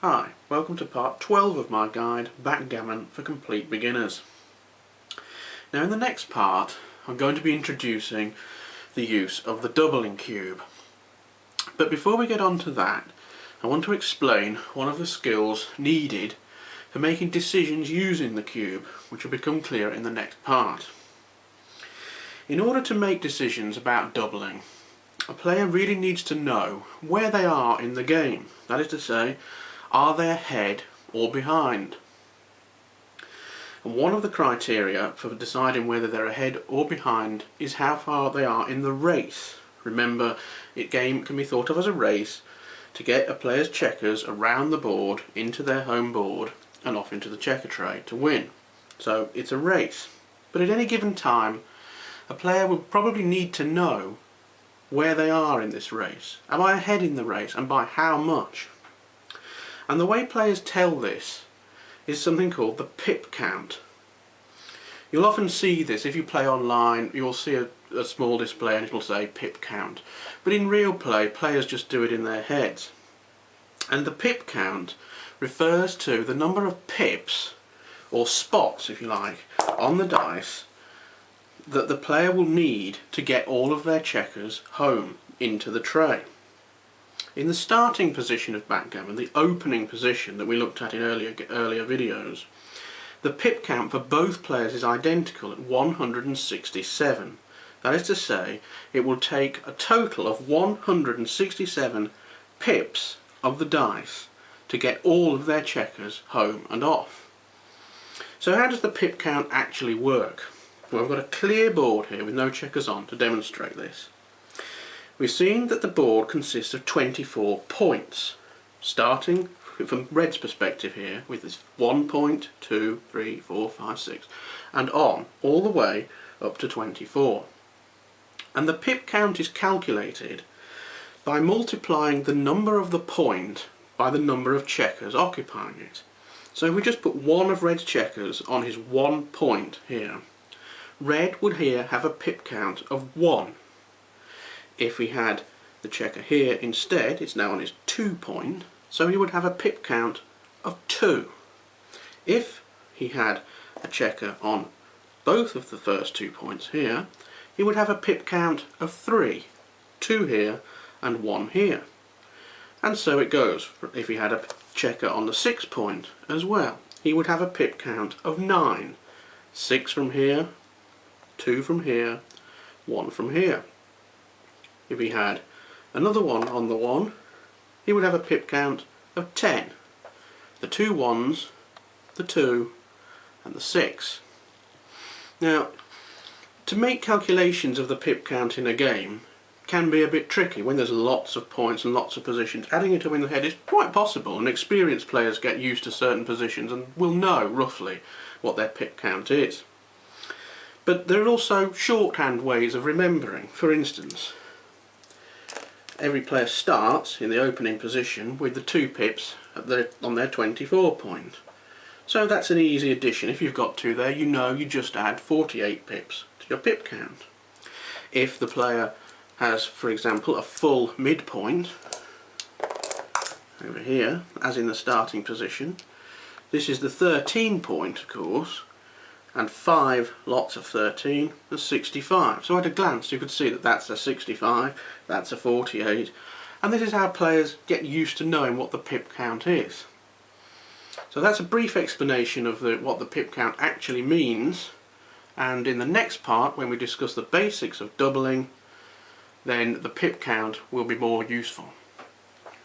Hi, welcome to part 12 of my guide, Backgammon for Complete Beginners. Now in the next part I'm going to be introducing the use of the doubling cube. But before we get on to that, I want to explain one of the skills needed for making decisions using the cube, which will become clear in the next part. In order to make decisions about doubling, a player really needs to know where they are in the game. That is to say, are they ahead or behind? And one of the criteria for deciding whether they're ahead or behind is how far they are in the race. Remember, the game can be thought of as a race to get a player's checkers around the board into their home board and off into the checker tray to win. So it's a race. But at any given time, a player will probably need to know where they are in this race. Am I ahead in the race, and by how much? And the way players tell this is something called the pip count. You'll often see this if you play online. You'll see a small display and it'll say pip count. But in real play, players just do it in their heads. And the pip count refers to the number of pips, or spots if you like, on the dice that the player will need to get all of their checkers home into the tray. In the starting position of backgammon, the opening position that we looked at in earlier videos, the pip count for both players is identical at 167. That is to say, it will take a total of 167 pips of the dice to get all of their checkers home and off. So how does the pip count actually work? Well, I've got a clear board here with no checkers on to demonstrate this. We've seen that the board consists of 24 points, starting from red's perspective here with this 1 point, 2, 3, 4, 5, 6, and on all the way up to 24. And the pip count is calculated by multiplying the number of the point by the number of checkers occupying it. So if we just put one of red's checkers on his 1 point here, red would here have a pip count of 1. If we had the checker here instead, it's now on his 2 point, so he would have a pip count of 2. If he had a checker on both of the first 2 points here, he would have a pip count of 3. 2 here and 1 here. And so it goes. If he had a checker on the 6 point as well, he would have a pip count of 9. 6 from here, 2 from here, 1 from here. If he had another one on the 1, he would have a pip count of 10. The 2 1s, the 2 and the 6. Now, to make calculations of the pip count in a game can be a bit tricky when there's lots of points and lots of positions. Adding it up in the head is quite possible, and experienced players get used to certain positions and will know roughly what their pip count is. But there are also shorthand ways of remembering. For instance, every player starts in the opening position with the 2 pips on their 24 point. So that's an easy addition. If you've got 2 there, you know you just add 48 pips to your pip count. If the player has, for example, a full midpoint over here, as in the starting position, this is the 13 point, of course, and 5 lots of 13 is 65. So at a glance you could see that that's a 65, that's a 48, and this is how players get used to knowing what the pip count is. So that's a brief explanation of what the pip count actually means, and in the next part, when we discuss the basics of doubling, then the pip count will be more useful.